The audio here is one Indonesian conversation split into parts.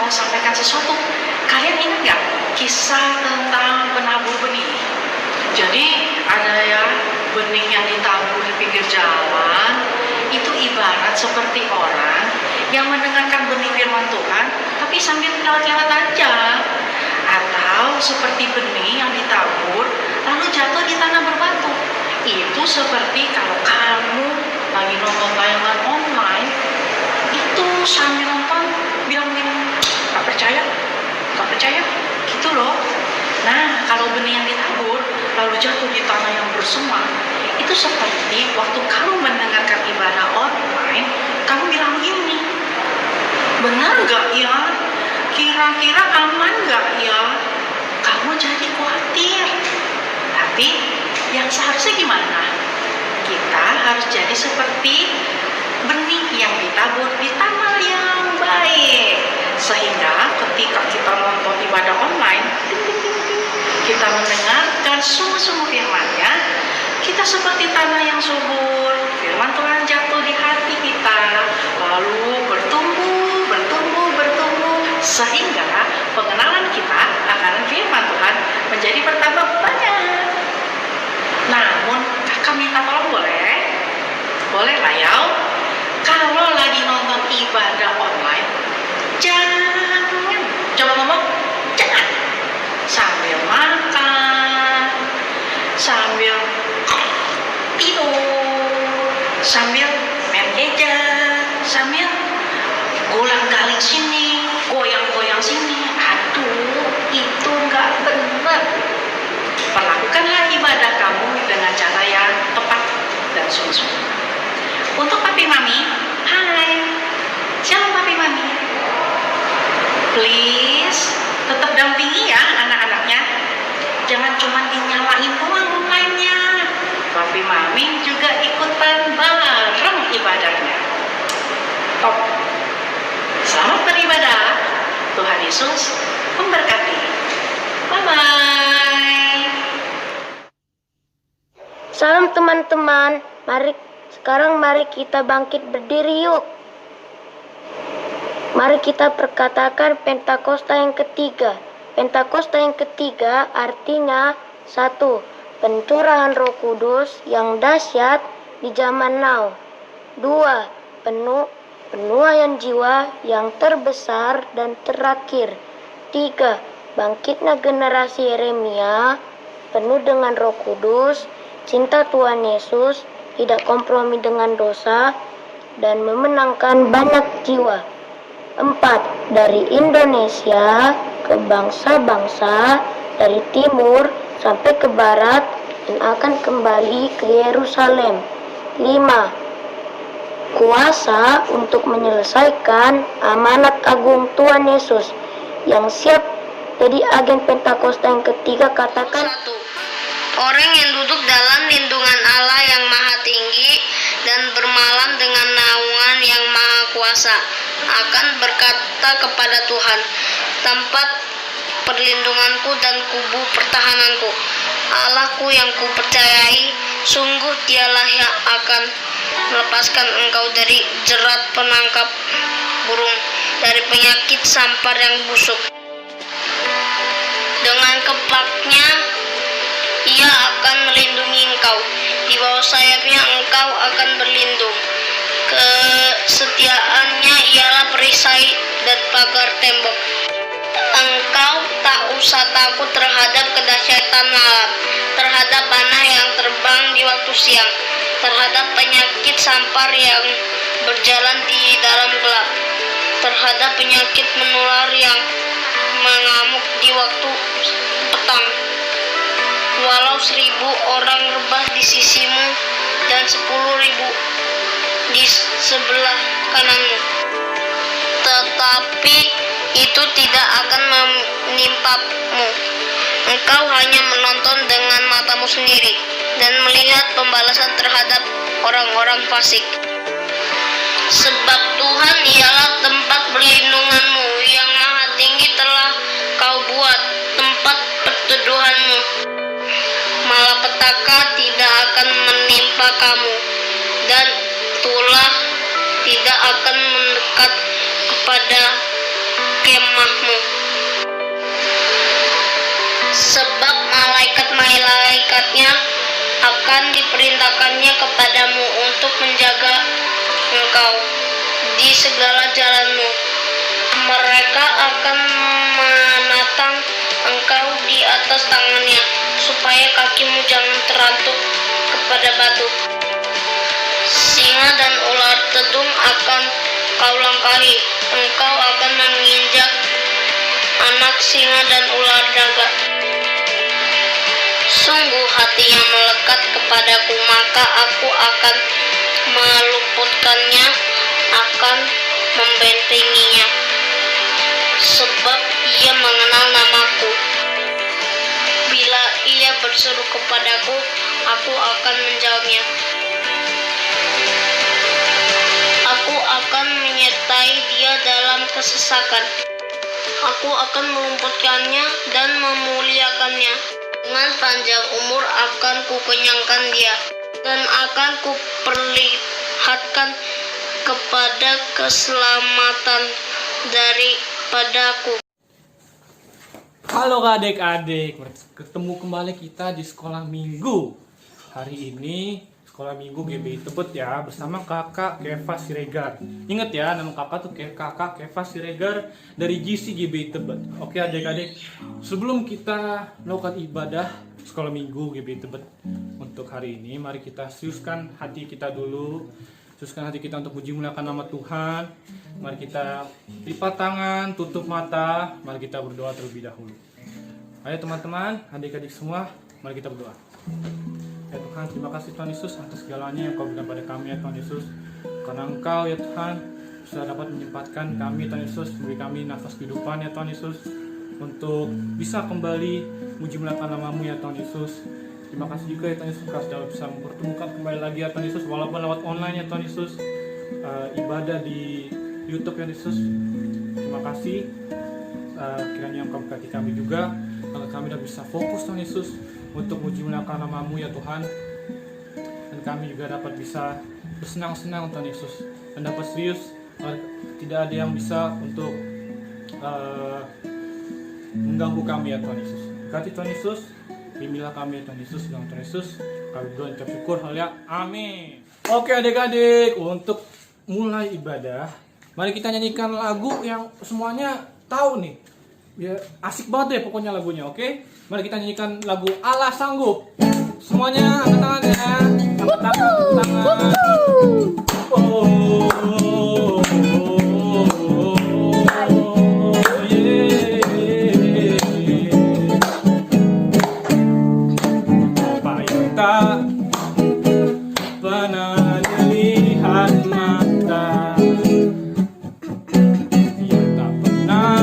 mau sampaikan sesuatu. Kalian ingat nggak kisah tentang penabur benih? Jadi ada ya benih yang ditabur di pinggir jalan, itu ibarat seperti orang yang mendengarkan benih firman Tuhan tapi sambil lewat-lewat aja. Atau seperti benih yang ditabur lalu jatuh di tanah berbatu. Itu seperti kalau kamu lagi nonton tayangan online, itu sambil nonton bilang gak percaya gitu loh. Nah, kalau benih yang ditabur lalu jatuh di tanah yang bersema, itu seperti waktu kamu mendengarkan ibadah online, kamu bilang gini, benar gak ya? Kira-kira aman gak ya? Kamu jadi khawatir. Tapi yang seharusnya gimana? Kita harus jadi seperti benih yang ditabur di tanah yang baik, sehingga ketika kita nonton ibadah online, kita mendengarkan sungguh-sungguh firman-Nya, kita seperti tanah yang subur. Firman Tuhan jatuh di hati kita, lalu bertumbuh, sehingga pengenalan kita akan firman Tuhan menjadi bertambah banyak. Namun kakak minta tolong boleh? Boleh lah ya. Kalau lagi nonton ibadah online, jangan, coba ngomong, jangan sambil makan, sambil tidur, sambil main gadget, sambil golang-galing sini, goyang-goyang sini. Aduh, itu nggak benar. Perlakukanlah ibadah kamu dengan cara yang tepat dan sungguh-sungguh. Untuk papi mami, hai, shalom papi mami. Please, tetap dampingi ya anak-anaknya. Jangan cuma dinyalain doang online-nya. Papi mami juga ikutan bareng ibadahnya. Top. Selamat beribadah. Tuhan Yesus memberkati. Bye-bye. Salam teman-teman. Mari kita bangkit berdiri yuk. Mari kita perkatakan Pentakosta yang ketiga. Pentakosta yang ketiga artinya 1. Pencurahan Roh Kudus yang dahsyat di zaman now. 2. Penuaian jiwa yang terbesar dan terakhir. 3. Bangkitnya generasi Yeremia penuh dengan Roh Kudus, cinta Tuhan Yesus, tidak kompromi dengan dosa, dan memenangkan banyak jiwa. 4. Dari Indonesia ke bangsa-bangsa, dari timur sampai ke barat, dan akan kembali ke Yerusalem. 5. Kuasa untuk menyelesaikan amanat agung Tuhan Yesus yang siap jadi agen Pentakosta yang ketiga. Katakan 1. Orang yang duduk dalam lindungan Allah yang maha tinggi dan bermalam dengan naungan yang maha kuasa akan berkata kepada Tuhan, tempat perlindunganku dan kubu pertahananku, Allahku yang kupercayai, sungguh dialah yang akan melepaskan engkau dari jerat penangkap burung, dari penyakit sampar yang busuk. Dengan kepaknya Ia akan melindungi engkau, di bawah sayapnya engkau akan berlindung. Kesetiaannya ialah perisai dan pagar tembok. Engkau tak usah takut terhadap kedahsyatan malam, terhadap panah yang terbang di waktu siang, terhadap penyakit sampar yang berjalan di dalam gelap, terhadap penyakit menular yang mengamuk di waktu petang. Walau 1.000 orang rebah di sisimu dan 10.000 di sebelah kananmu, tetapi itu tidak akan menimpamu. Engkau hanya menonton dengan matamu sendiri dan melihat pembalasan terhadap orang-orang fasik. Sebab Tuhan ialah tempat perlindunganmu, yang maha tinggi telah kau buat tempat perteduhanmu. Malapetaka tidak akan menimpa kamu, dan tulah tidak akan mendekat kepada kemahmu. Sebab malaikat-malaikatnya akan diperintahkannya kepadamu untuk menjaga engkau di segala jalanmu. Mereka akan menatang engkau di atas tangannya, supaya kakimu jangan terantuk kepada batu. Singa dan ular tedung akan kau langkahi. Engkau akan menginjak anak singa dan ular naga. Sungguh hati yang melekat kepadaku, maka aku akan meluputkannya, akan membentenginya. Sebab ia mengenal namaku. Bila ia berseru kepadaku, aku akan menjawabnya. Aku akan menyertai dia dalam kesesakan. Aku akan melumputkannya dan memuliakannya. Dengan panjang umur akan kukenyangkan dia, dan akan kuperlihatkan kepada keselamatan daripadaku. Halo adik-adik, ketemu kembali kita di sekolah minggu. Hari ini sekolah minggu GBI Tebet ya, bersama kakak Keva Siregar. Ingat ya, nama kakak tuh kakak Keva Siregar dari GC GBI Tebet. Oke adik-adik, sebelum kita melakukan ibadah sekolah minggu GBI Tebet untuk hari ini, mari kita seriuskan hati kita dulu. Seriuskan hati kita untuk puji muliakan nama Tuhan. Mari kita lipat tangan, tutup mata, mari kita berdoa terlebih dahulu. Ayo teman-teman, adik-adik semua, mari kita berdoa. Ya Tuhan, terima kasih Tuhan Yesus atas segalanya yang Kau berikan pada kami ya Tuhan Yesus. Karena Engkau ya Tuhan sudah dapat menyempatkan kami Tuhan Yesus, memberi kami nafas kehidupan ya Tuhan Yesus, untuk bisa kembali muji muliakan nama-Mu ya Tuhan Yesus. Terima kasih juga ya Tuhan Yesus, Kau sudah bisa mempertemukan kembali lagi ya Tuhan Yesus, walaupun lewat online ya Tuhan Yesus, ibadah di YouTube ya Yesus. Terima kasih, kiranya Engkau berkati kami juga, agar kami dapat bisa fokus Tuhan Yesus untuk muji muliakan nama-Mu ya Tuhan, dan kami juga dapat bisa bersenang-senang Tuhan Yesus, dan dapat serius, tidak ada yang bisa untuk mengganggu kami ya Tuhan Yesus. Berkati Tuhan Yesus, bimbinglah kami ya Tuhan Yesus, dalam Tuhan Yesus kami berdoa dan bersyukur, haleluya, amin. Oke adik-adik, untuk mulai ibadah, mari kita nyanyikan lagu yang semuanya tahu nih. Ya, asik banget deh pokoknya lagunya, oke? Mari kita nyanyikan lagu Allah Sanggup. Semuanya angkat tangannya. Angkat tangan. Oh, yeah. Apa yang tak pernah dilihat mata, yang tak pernah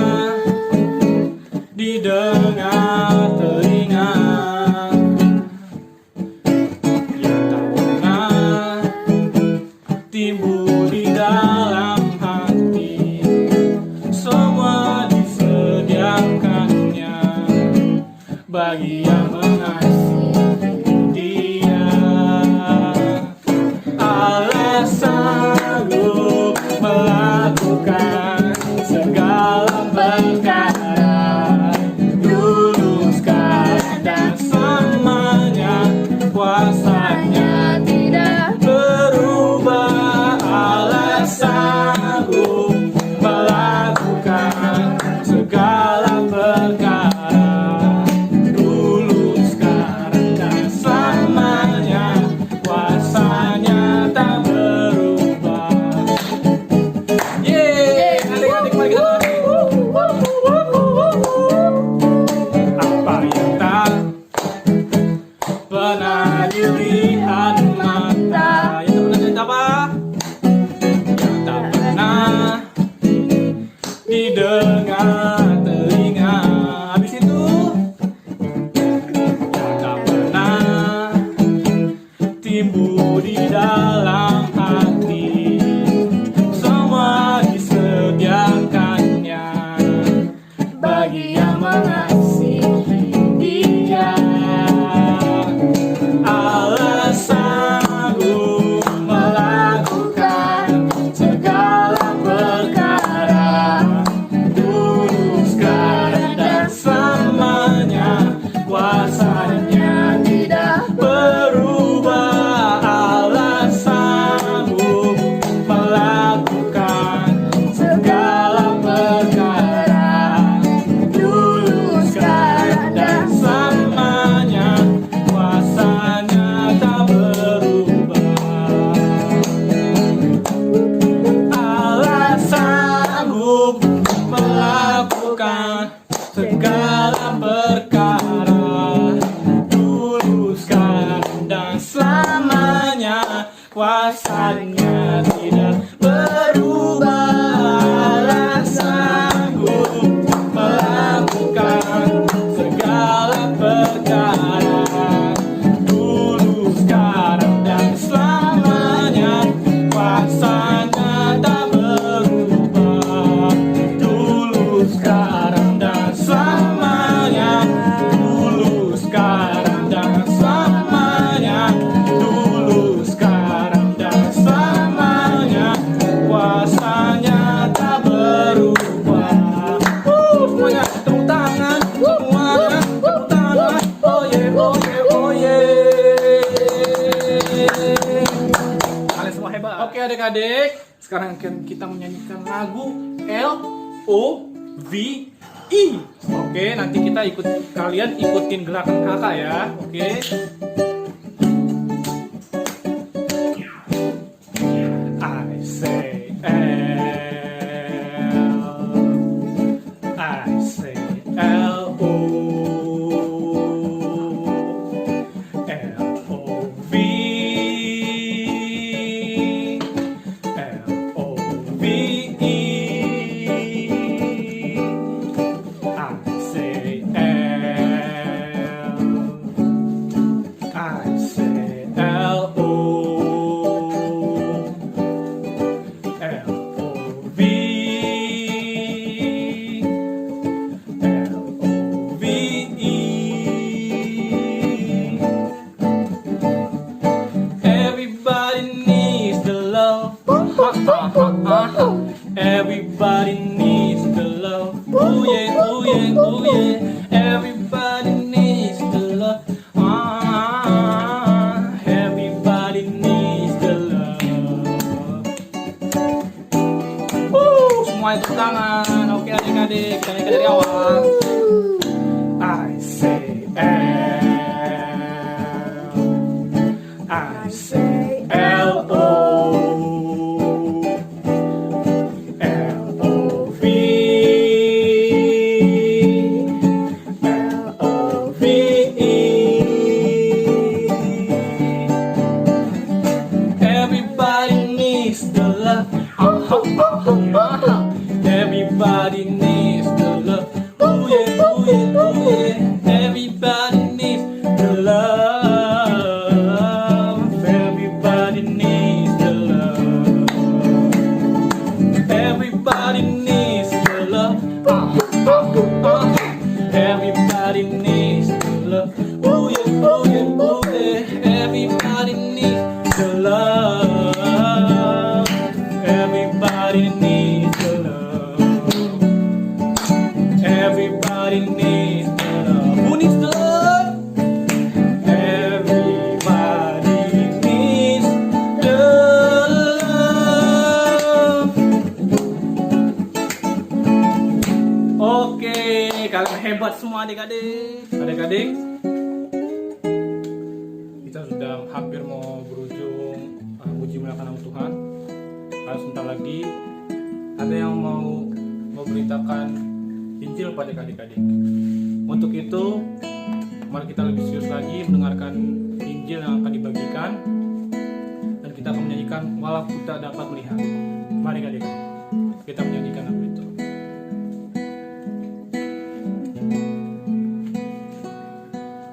didengar telinga, yang tak pernah timbul di dalam hati, semua disediakannya bagi yang mengasihi Dia. Allah sanggup melakukan segala perkara, dulu, sekarang, dan selamanya. Kuasanya tidak berubah. Allah sanggup melakukan segala perkara, dulu, sekarang, dan selamanya. Kuasanya tak berubah. Yeay, adik-adik mari kita nyanyi. Apa yang tak pernah dilihat mata, yang tak pernah cerita apa? Yang tak pernah didengar telinga. Habis itu yang tak pernah timbul di dalam hati, semua disediakannya bagi yang mengasihi Dia. Allah sanggup melakukan segala perkara, dulu, segala perkara, dulu sekarang dan selamanya. Kuasanya tidak berubah, Allah sanggup melakukan segala perkara, dulu sekarang dan selamanya. Kuasanya tak berubah, dulu sekarang dan selamanya, dulu sekarang dan selamanya, dulu sekarang dan selamanya. Kuasanya tak berubah. Semuanya tepuk tangan, semuanya tepuk tangan. Oh yeah, oh yeah, oh yeah. Kalian semua hebat. Oke adik-adik, sekarang akan kita menyanyikan lagu LOVE. Oke, nanti kalian ikutin gerakan kakak ya. Oke. I say I say L-O, L-O-V, L-O-V-E. I say I say L-O, L-O-V, L-O-V-E. Everybody needs the love. Everybody needs the love. Oh yeah, oh yeah, oh yeah. Everybody needs the love. Everybody needs the love. Semuanya tepuk tangan. Oke adik-adik, kita naik dari awal. I say I say L-O, L-O-V, L-O-V-E. Everybody needs the love. Everybody needs the love. Oh yeah, oh yeah, oh yeah. Everybody needs the love. Everybody needs the love. Everybody needs the love. Everybody needs the love. Oh yeah, oh yeah, oh yeah. Everybody needs the love. Everybody needs the love. Everybody needs the love. Who needs the love? Everybody needs the love. Oke, kalian hebat semua adik-adik. Adik-adik, kita sudah hampir mau berujung puji muliakan nama Tuhan. Lalu sebentar lagi ada yang mau beritakan Injil pada adik-adik. Untuk itu, mari kita lebih serius lagi mendengarkan Injil yang akan dibagikan, dan kita akan menyanyikan walau kita dapat melihat. Mari adik-adik, kita menyanyikan lagu itu.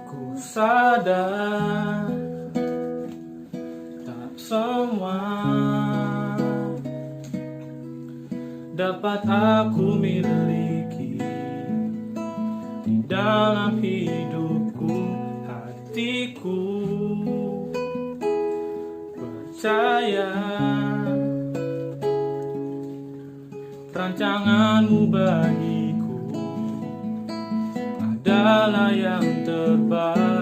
Ku sadar tak semua dapat aku miliki di dalam hidupku, hatiku percaya rancanganmu bagiku adalah yang terbaik.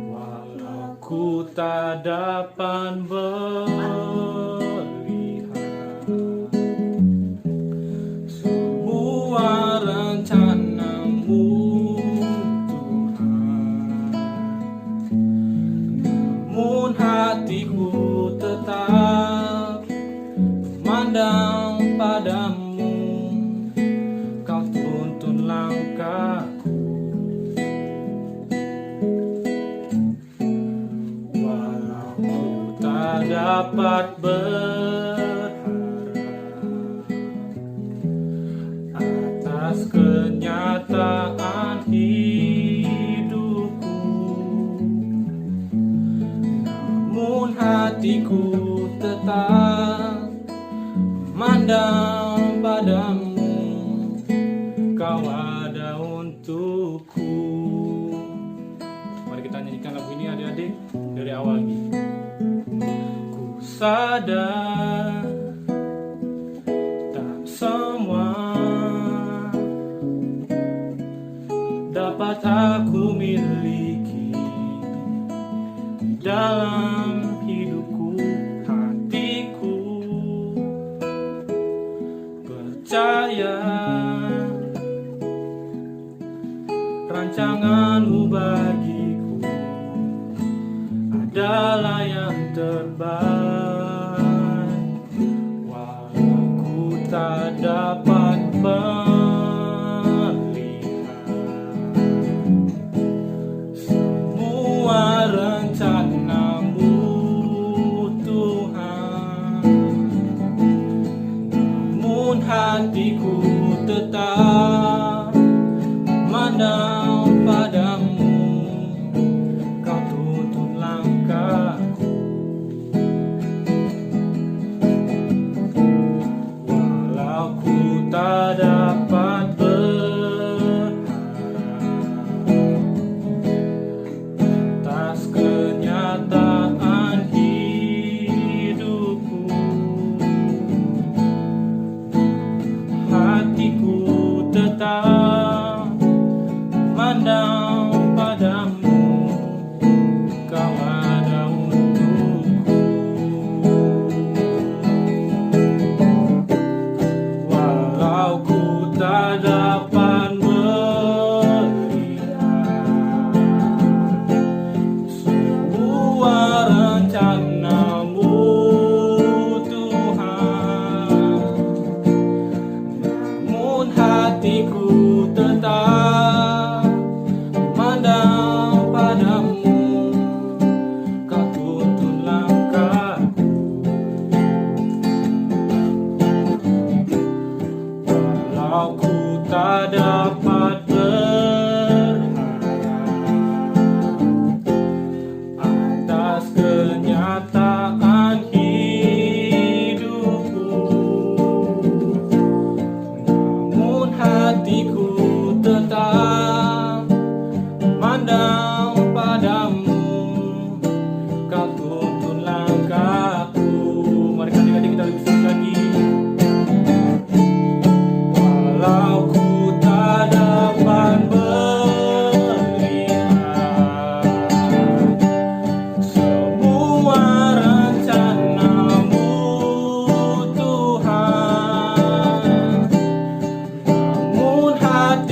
Walau ku tak dapat semua rencanamu, Tuhan, namun hatiku tetap memandang padamu, dapat berharap atas kenyataan hidupku, namun hatiku tetap memandang padamu, kau ada untukku. Mari kita nyanyikan lagu ini adik-adik dari awal lagi. Ku sadar tak semua dapat aku miliki dalam hidupku, hatiku percaya rancanganmu bagiku adalah yang terbaik, walau ku tak dapat melihat semua rencanamu Tuhan, namun hatiku tetap memandang padamu, kau tuntun langkahku. Walau ku tak dapat berharap atas kenyataan hidupku, hatiku tetap memandang padamu, kau ada untukku. Walau ku tak dapat melihat semua rencanamu Tuhan, namun hatiku tetap memandang padamu, kau tuntun langkahku. Walau ku tak dapat berharap atas kenyataan hidupku, namun hatiku tetap memandang padamu, kau tuntun langkahku. Mari adik-adik kita lebih sedikit lagi. Walau ku tak dapat melihat semua rencanamu Tuhan, namun hati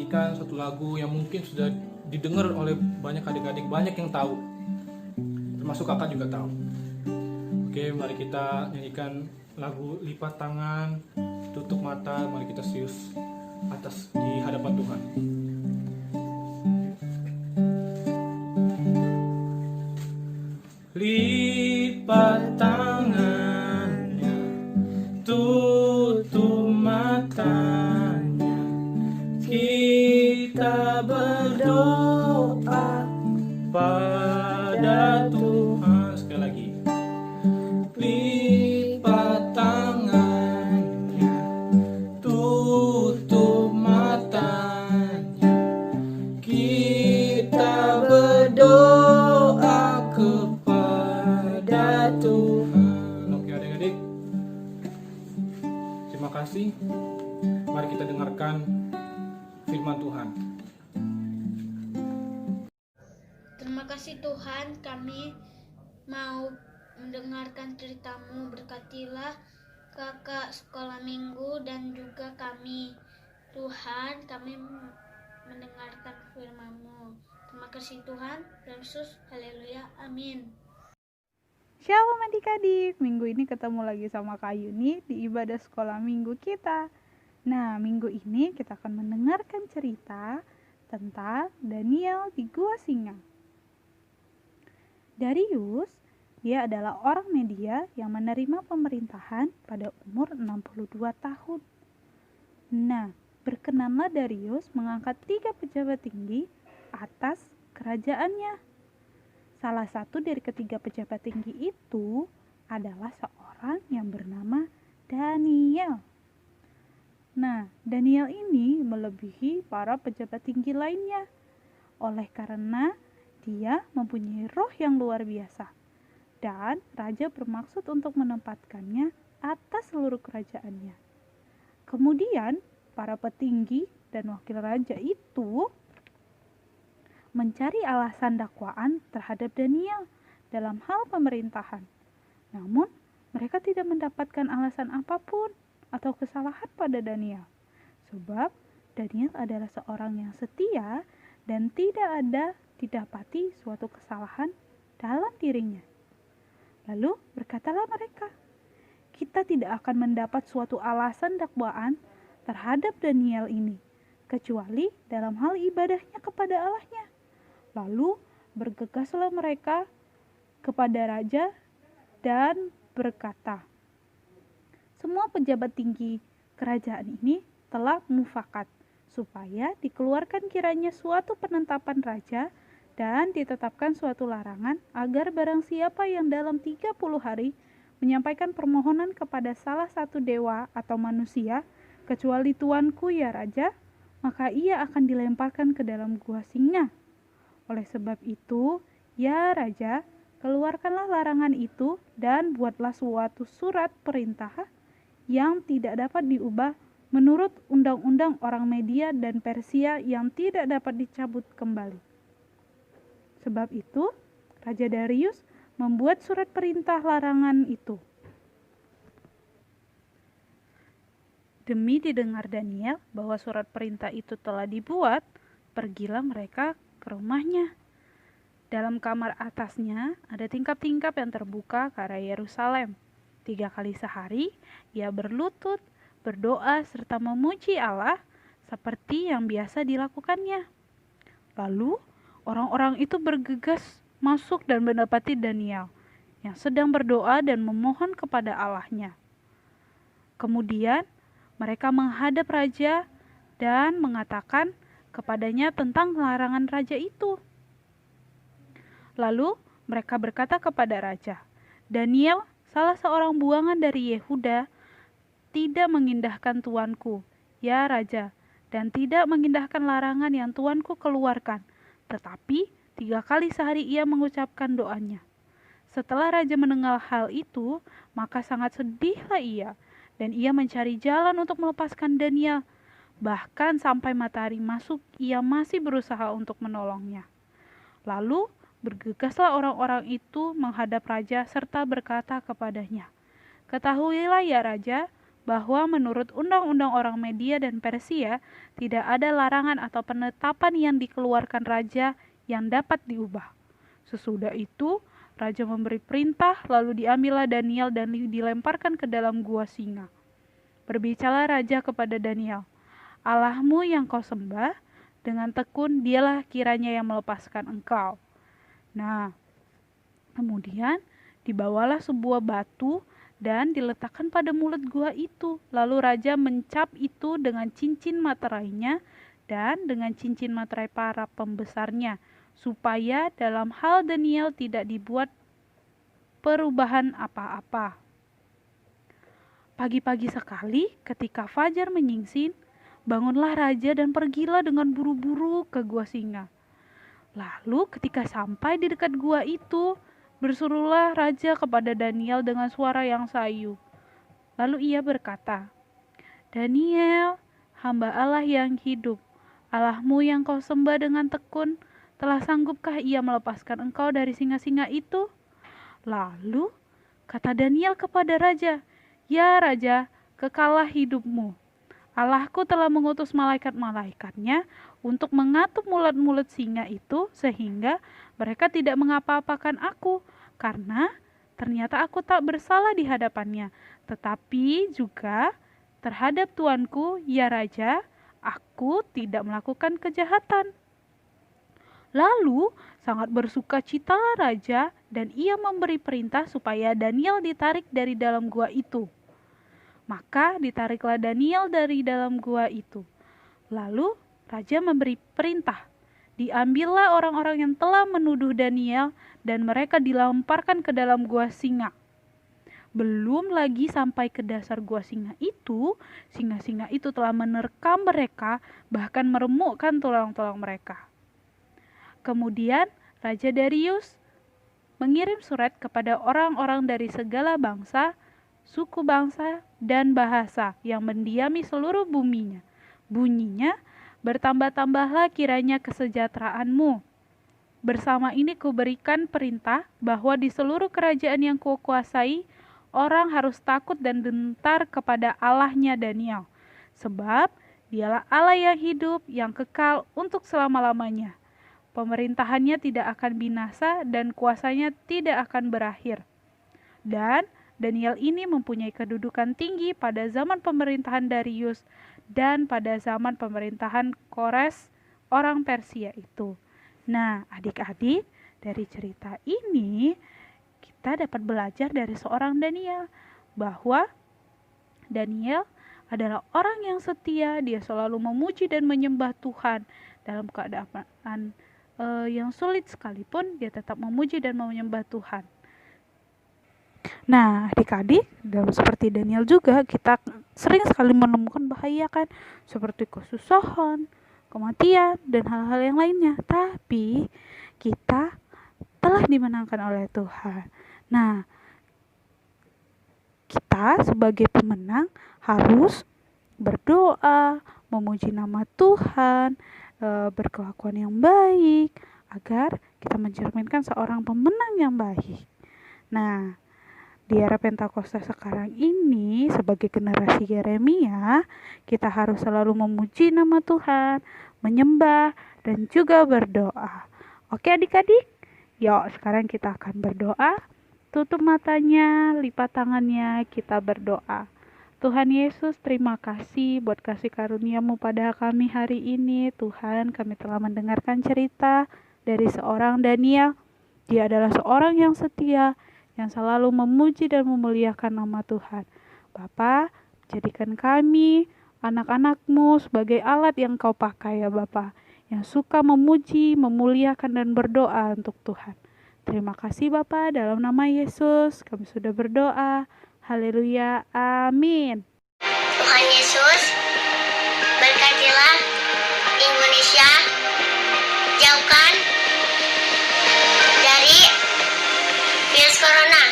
nyanyikan satu lagu yang mungkin sudah didengar oleh banyak adik-adik, banyak yang tahu, termasuk kakak juga tahu. Oke, mari kita nyanyikan lagu Lipat Tangan, Tutup Mata. Mari kita serius atas di hadapan Tuhan. Lipat tangannya, tutup matanya, kita berdoa pada Tuhan. Sekali lagi. Lipat tangannya, tutup matanya, kita berdoa kepada Tuhan. Oke adik-adik, terima kasih. Mari kita dengarkan firman Tuhan. Terima kasih Tuhan, kami mau mendengarkan ceritamu. Berkatilah kakak sekolah minggu dan juga kami. Tuhan, kami mendengarkan firman-Mu. Terima kasih Tuhan, Tuhan Yesus, haleluya, amin. Shalom adik-adik, minggu ini ketemu lagi sama Kak Yuni di ibadah sekolah minggu kita. Nah, minggu ini kita akan mendengarkan cerita tentang Daniel di Gua Singa. Darius, dia adalah orang Media yang menerima pemerintahan pada umur 62 tahun. Nah, berkenanlah Darius mengangkat 3 pejabat tinggi atas kerajaannya. Salah satu dari ketiga pejabat tinggi itu adalah seorang yang bernama Daniel. Nah, Daniel ini melebihi para pejabat tinggi lainnya oleh karena dia mempunyai roh yang luar biasa. Dan raja bermaksud untuk menempatkannya atas seluruh kerajaannya. Kemudian, para petinggi dan wakil raja itu mencari alasan dakwaan terhadap Daniel dalam hal pemerintahan. Namun, mereka tidak mendapatkan alasan apapun atau kesalahan pada Daniel. Sebab, Daniel adalah seorang yang setia dan tidak ada didapati suatu kesalahan dalam dirinya. Lalu berkatalah mereka, kita tidak akan mendapat suatu alasan dakwaan terhadap Daniel ini, kecuali dalam hal ibadahnya kepada Allahnya. Lalu bergegaslah mereka kepada raja dan berkata, semua pejabat tinggi kerajaan ini telah mufakat supaya dikeluarkan kiranya suatu penetapan raja dan ditetapkan suatu larangan agar barang siapa yang dalam 30 hari menyampaikan permohonan kepada salah satu dewa atau manusia, kecuali tuanku ya raja, maka ia akan dilemparkan ke dalam gua singa. Oleh sebab itu, ya raja, keluarkanlah larangan itu dan buatlah suatu surat perintah yang tidak dapat diubah menurut undang-undang orang Media dan Persia yang tidak dapat dicabut kembali. Sebab itu, Raja Darius membuat surat perintah larangan itu. Demi didengar Daniel bahwa surat perintah itu telah dibuat, pergilah mereka ke rumahnya. Dalam kamar atasnya ada tingkap-tingkap yang terbuka ke arah Yerusalem. 3 kali sehari ia berlutut, berdoa serta memuji Allah seperti yang biasa dilakukannya. Lalu orang-orang itu bergegas masuk dan mendapati Daniel yang sedang berdoa dan memohon kepada Allahnya. Kemudian mereka menghadap raja dan mengatakan kepadanya tentang larangan raja itu. Lalu mereka berkata kepada raja, Daniel, salah seorang buangan dari Yehuda, tidak mengindahkan tuanku, ya raja, dan tidak mengindahkan larangan yang tuanku keluarkan, tetapi 3 kali sehari ia mengucapkan doanya. Setelah raja mendengar hal itu, maka sangat sedihlah ia, dan ia mencari jalan untuk melepaskan Daniel. Bahkan sampai matahari masuk, ia masih berusaha untuk menolongnya. Lalu bergegaslah orang-orang itu menghadap raja serta berkata kepadanya, ketahuilah ya raja, bahwa menurut undang-undang orang Media dan Persia, tidak ada larangan atau penetapan yang dikeluarkan raja yang dapat diubah. Sesudah itu, raja memberi perintah, lalu diambillah Daniel dan dilemparkan ke dalam gua singa. Berbicara raja kepada Daniel, Allahmu yang kau sembah, dengan tekun dialah kiranya yang melepaskan engkau. Nah, kemudian dibawalah sebuah batu dan diletakkan pada mulut gua itu. Lalu raja mencap itu dengan cincin materainya dan dengan cincin materai para pembesarnya, supaya dalam hal Daniel tidak dibuat perubahan apa-apa. Pagi-pagi sekali, ketika fajar menyingsing, bangunlah raja dan pergilah dengan buru-buru ke gua singa. Lalu ketika sampai di dekat gua itu, berserulah raja kepada Daniel dengan suara yang sayu. Lalu ia berkata, "Daniel, hamba Allah yang hidup, Allahmu yang kau sembah dengan tekun, telah sanggupkah ia melepaskan engkau dari singa-singa itu?" Lalu kata Daniel kepada raja, "Ya raja, kekalah hidupmu. Allahku telah mengutus malaikat-malaikatnya untuk mengatup mulut-mulut singa itu sehingga mereka tidak mengapa-apakan aku, karena ternyata aku tak bersalah di hadapannya, tetapi juga terhadap tuanku, ya raja, aku tidak melakukan kejahatan." Lalu sangat bersukacitalah raja dan ia memberi perintah supaya Daniel ditarik dari dalam gua itu. Maka ditariklah Daniel dari dalam gua itu. Lalu raja memberi perintah, diambillah orang-orang yang telah menuduh Daniel dan mereka dilemparkan ke dalam gua singa. Belum lagi sampai ke dasar gua singa itu, singa-singa itu telah menerkam mereka, bahkan meremukkan tulang-tulang mereka. Kemudian Raja Darius mengirim surat kepada orang-orang dari segala bangsa, suku bangsa, dan bahasa yang mendiami seluruh buminya. Bunyinya, "Bertambah-tambahlah kiranya kesejahteraanmu. Bersama ini kuberikan perintah bahwa di seluruh kerajaan yang kukuasai, orang harus takut dan gentar kepada Allahnya Daniel, sebab dialah Allah yang hidup, yang kekal untuk selama-lamanya. Pemerintahannya tidak akan binasa dan kuasanya tidak akan berakhir. Dan Daniel ini mempunyai kedudukan tinggi pada zaman pemerintahan Darius dan pada zaman pemerintahan Kores orang Persia itu." Nah, adik-adik, dari cerita ini kita dapat belajar dari seorang Daniel bahwa Daniel adalah orang yang setia, dia selalu memuji dan menyembah Tuhan dalam keadaan yang sulit sekalipun, dia tetap memuji dan menyembah Tuhan. Nah, adik-adik, dalam seperti Daniel juga kita sering sekali menemukan bahaya kan, seperti kesusahan, kematian, dan hal-hal yang lainnya. Tapi kita telah dimenangkan oleh Tuhan. Nah, kita sebagai pemenang harus berdoa, memuji nama Tuhan, berkelakuan yang baik, agar kita mencerminkan seorang pemenang yang baik. Nah, di era Pentakosta sekarang ini, sebagai generasi Yeremia, kita harus selalu memuji nama Tuhan, menyembah, dan juga berdoa. Oke adik-adik, yuk sekarang kita akan berdoa. Tutup matanya, lipat tangannya, kita berdoa. Tuhan Yesus, terima kasih buat kasih karunia-Mu pada kami hari ini. Tuhan, kami telah mendengarkan cerita dari seorang Daniel. Dia adalah seorang yang setia, yang selalu memuji dan memuliakan nama Tuhan. Bapa, jadikan kami, anak-anak-Mu, sebagai alat yang Kau pakai ya Bapa, yang suka memuji, memuliakan, dan berdoa untuk Tuhan. Terima kasih Bapa, dalam nama Yesus kami sudah berdoa. Haleluya, amin. Tuhan Yesus, berkatilah Indonesia, jauhkan dari virus corona.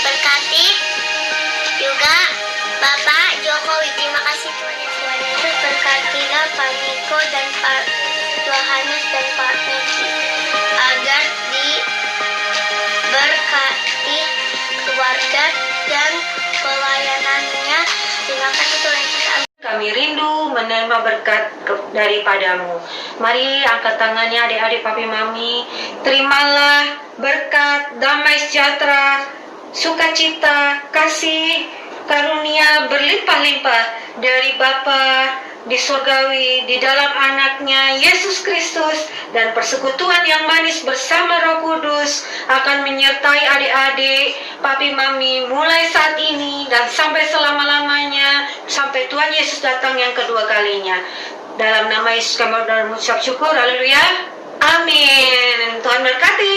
Berkati juga Bapak Jokowi. Terima kasih Tuhan Yesus. Berkatilah Pak Niko dan Pak Yohanes dan Pak Niki, agar diberkati keluarga dan pelayanannya menerima berkat daripadamu. Mari angkat tangannya adik-adik papi mami. Terimalah berkat, damai sejahtera, sukacita, kasih, karunia berlimpah-limpah dari Bapa di surgawi, di dalam anaknya Yesus Kristus, dan persekutuan yang manis bersama Roh Kudus akan menyertai adik-adik papi mami mulai saat ini dan sampai selama-lamanya, sampai Tuhan Yesus datang yang kedua kalinya. Dalam nama Yesus kami mengucap syukur, haleluya, amin. Tuhan berkati.